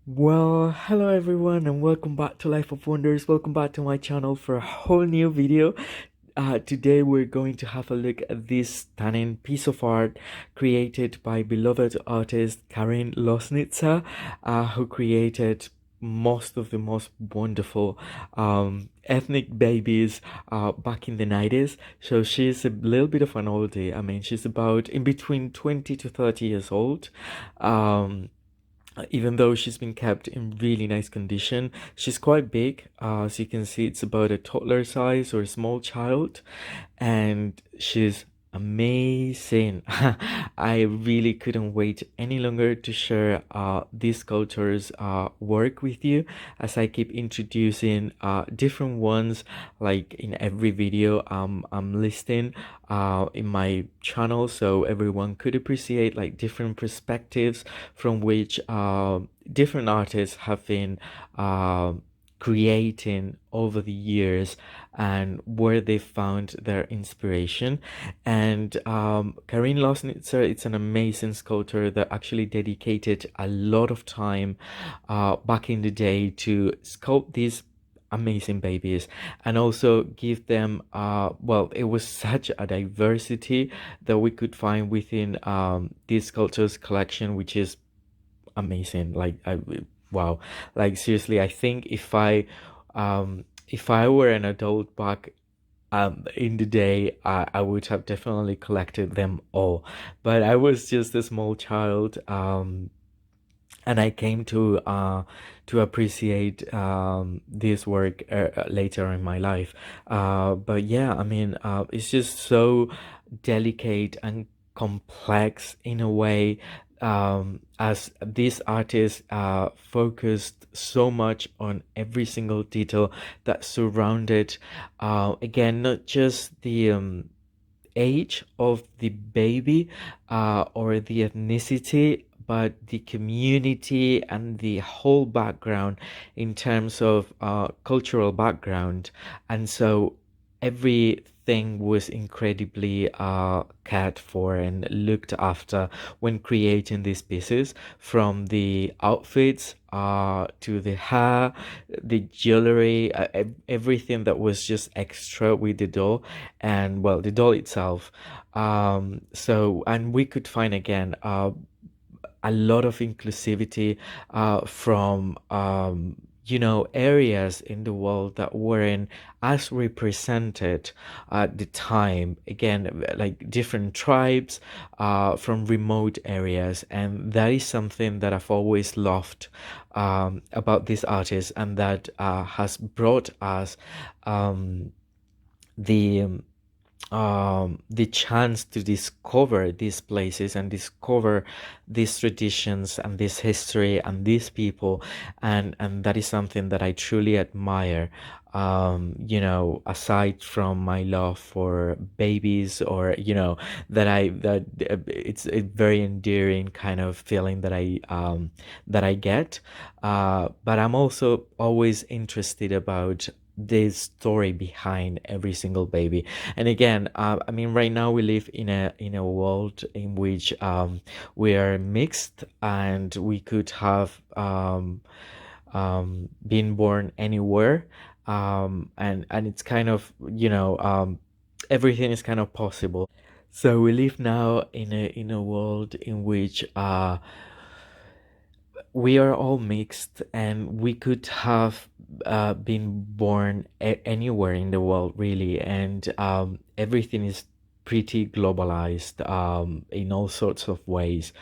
Well, hello everyone and welcome back to Life of Wonders. Welcome back to my channel for a whole new video. Today we're going to have a look at this stunning piece of art created by beloved artist Carin Lossnitzer, who created most of the most wonderful ethnic babies back in the 90s. So she's a little bit of an oldie. I mean, she's about in between 20 to 30 years old. Um, Even though she's been kept in really nice condition. She's quite big, as you can see, it's about a toddler size or a small child, and she's amazing. I really couldn't wait any longer to share this sculptor's work with you, as I keep introducing different ones like in every video I'm listing in my channel, so everyone could appreciate like different perspectives from which different artists have been creating over the years and where they found their inspiration. And Carin Lossnitzer, it's an amazing sculptor that actually dedicated a lot of time back in the day to sculpt these amazing babies and also give them well, it was such a diversity that we could find within this sculptor's collection, which is amazing. Like wow, like seriously, I think if I were an adult back in the day, I would have definitely collected them all, but I was just a small child, and I came to appreciate this work later in my life. But yeah, I mean, it's just so delicate and complex in a way, as this artist focused so much on every single detail that surrounded, again, not just the age of the baby or the ethnicity, but the community and the whole background in terms of cultural background. And so everything was incredibly cared for and looked after when creating these pieces, from the outfits to the hair, the jewelry, everything that was just extra with the doll, and well, the doll itself. So, and we could find again a lot of inclusivity from areas in the world that weren't as represented at the time, again, like different tribes from remote areas. And that is something that I've always loved about this artist, and that has brought us um, the the chance to discover these places and discover these traditions and this history and these people. And that is something that I truly admire, aside from my love for babies, or that it's a very endearing kind of feeling that I get, but I'm also always interested about the story behind every single baby. And again, I mean, right now we live in a world in which we are mixed, and we could have been born anywhere, and it's kind of, everything is kind of possible. So we live now in a world in which we are all mixed, and we could have been born anywhere in the world, really. And everything is pretty globalized in all sorts of ways,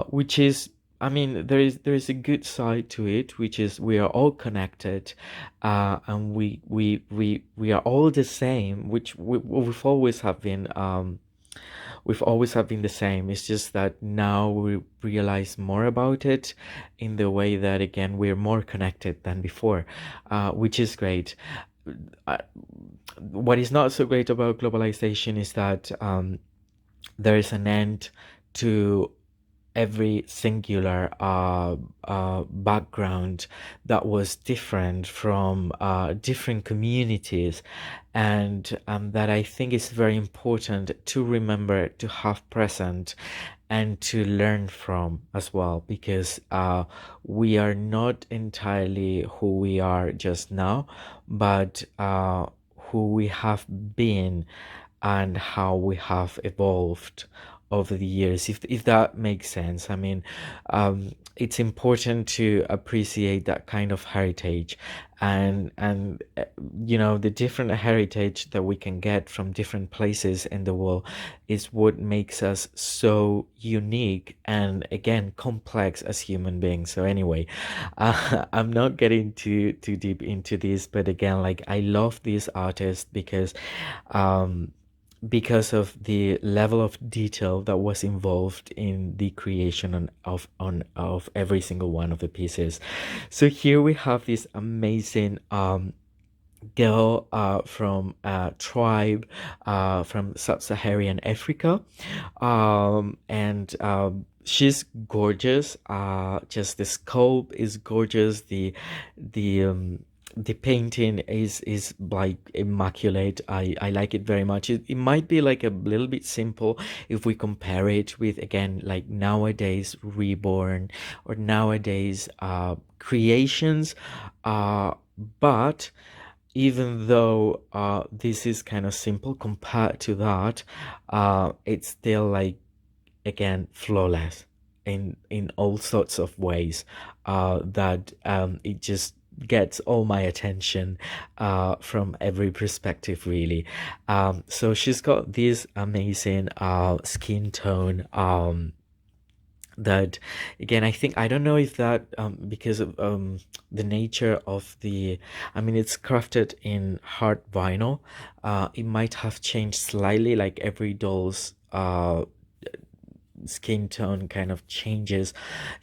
which is, I mean, there is a good side to it, which is we are all connected, and we are all the same, which we've always have been the same. It's just that now we realize more about it in the way that, again, we're more connected than before, which is great. Uh, what is not so great about globalization is that there is an end to every singular background that was different from different communities, and that I think is very important to remember to have present and to learn from as well, because we are not entirely who we are just now, but who we have been and how we have evolved over the years, if that makes sense. I mean, it's important to appreciate that kind of heritage, and you know, the different heritage that we can get from different places in the world is what makes us so unique and, again, complex as human beings. So anyway, I'm not getting too deep into this, but again, like, I love this artist um because of the level of detail that was involved in the creation of every single one of the pieces. So here we have this amazing girl from a tribe from sub-Saharan Africa, and she's gorgeous. Just the sculpt is gorgeous. The painting is like immaculate. I like it very much. It might be like a little bit simple if we compare it with, again, like nowadays reborn or nowadays creations, but even though this is kind of simple compared to that, it's still, like, again, flawless in all sorts of ways, that it just gets all my attention from every perspective, really. So she's got this amazing skin tone, that, again, I think, I don't know if that because of the nature of the, I mean, it's crafted in hard vinyl. It might have changed slightly, like every doll's skin tone kind of changes,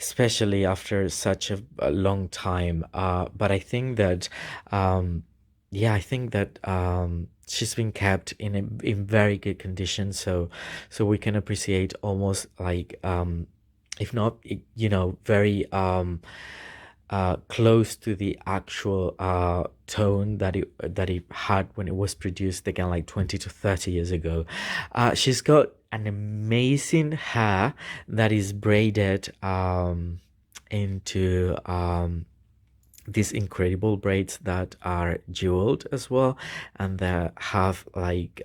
especially after such a long time. But I think that yeah, I think that she's been kept in very good condition, so we can appreciate almost like, if not, you know, very close to the actual tone that it had when it was produced, again, like 20 to 30 years ago. She's got an amazing hair that is braided into these incredible braids that are jeweled as well, and that have like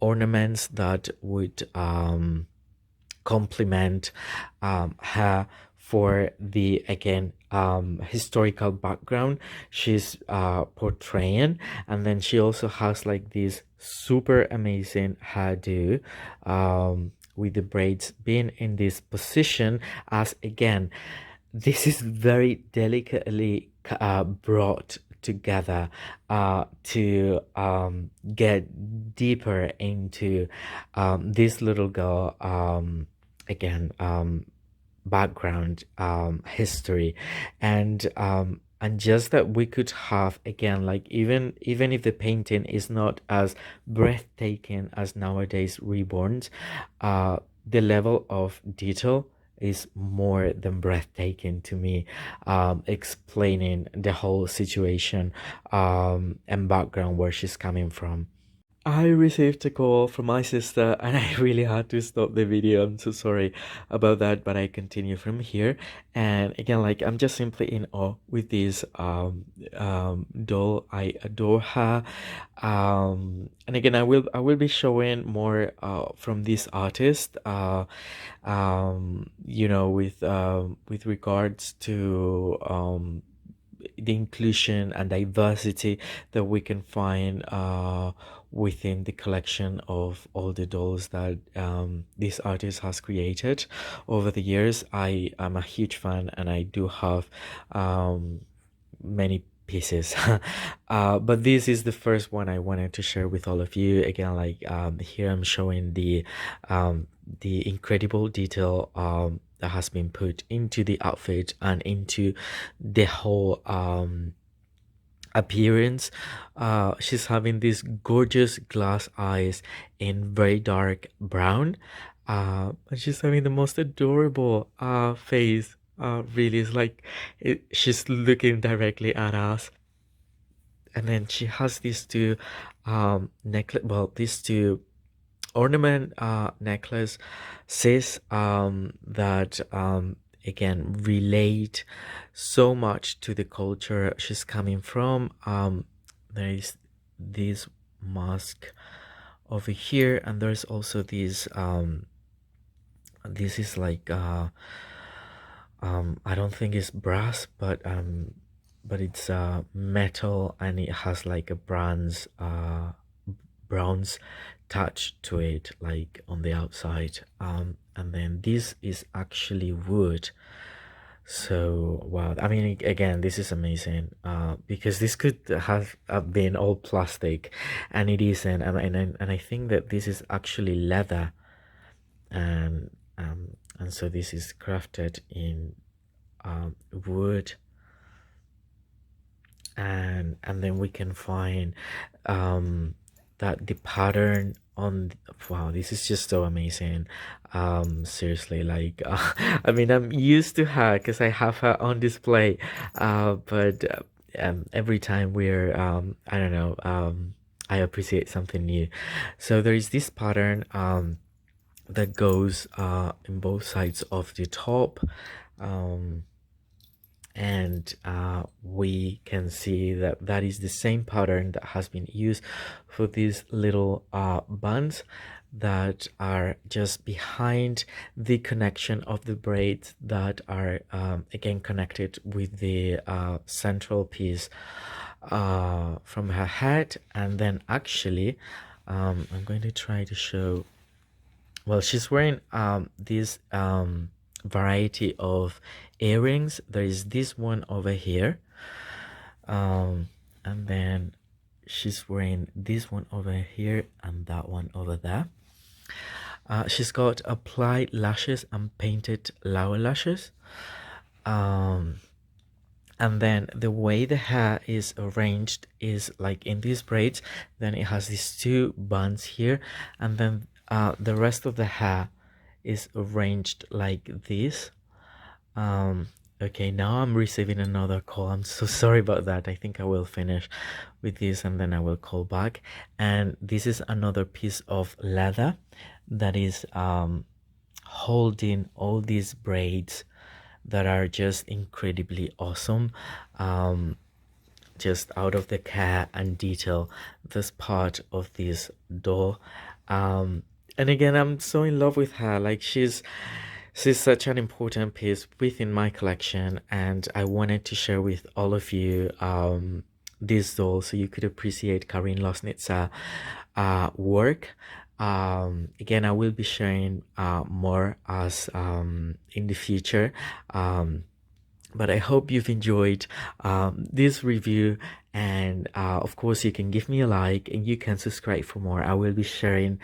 ornaments that would complement her for the, again, historical background she's portraying. And then she also has like this super amazing hairdo, with the braids being in this position, as, again, this is very delicately brought together to get deeper into this little girl, again, background, history, and just that we could have, again, like, even if the painting is not as breathtaking as nowadays reborns, the level of detail is more than breathtaking to me, explaining the whole situation and background where she's coming from. I received a call from my sister and I really had to stop the video. I'm so sorry about that, but I continue from here. And again, like, I'm just simply in awe with this doll. I adore her. And again, I will be showing more from this artist, you know, with regards to the inclusion and diversity that we can find within the collection of all the dolls that this artist has created over the years. I am a huge fan, and I do have many pieces. But this is the first one I wanted to share with all of you. Again, like, here I'm showing the incredible detail that has been put into the outfit and into the whole appearance. She's having these gorgeous glass eyes in very dark brown, And she's having the most adorable face. Really, it's like she's looking directly at us. And then she has these two necklace, well, these two ornament necklace says that again relate so much to the culture she's coming from. There is this mask over here, and there's also this is like I don't think it's brass, but it's metal, and it has like a bronze touch to it, like on the outside. And then this is actually wood. So wow, I mean, again, this is amazing, because this could have been all plastic, and it isn't. And I think that this is actually leather, and and so this is crafted in wood. And then we can find that the pattern on, wow, this is just so amazing. Seriously, like I mean, I'm used to her because I have her on display, but every time we're I don't know, I appreciate something new. So there is this pattern that goes in both sides of the top, and we can see that that is the same pattern that has been used for these little buns that are just behind the connection of the braids that are again connected with the central piece from her head. And then actually I'm going to try to show, well, she's wearing this variety of earrings. There is this one over here, and then she's wearing this one over here and that one over there. She's got applied lashes and painted lower lashes, and then the way the hair is arranged is like in these braids. Then it has these two buns here, and then the rest of the hair is arranged like this. Okay, now I'm receiving another call. I'm so sorry about that. I think I will finish with this and then I will call back. And this is another piece of leather that is holding all these braids that are just incredibly awesome. Just out of the care and detail, this part of this doll. And again, I'm so in love with her. Like she's such an important piece within my collection, and I wanted to share with all of you this doll so you could appreciate Carin Lossnitzer work. Again, I will be sharing more as in the future, but I hope you've enjoyed this review, and of course you can give me a like and you can subscribe for more. I will be sharing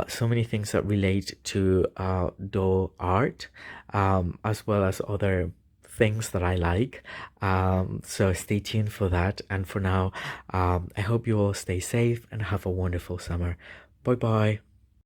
so many things that relate to doll art, as well as other things that I like. So stay tuned for that. And for now, I hope you all stay safe and have a wonderful summer. Bye bye.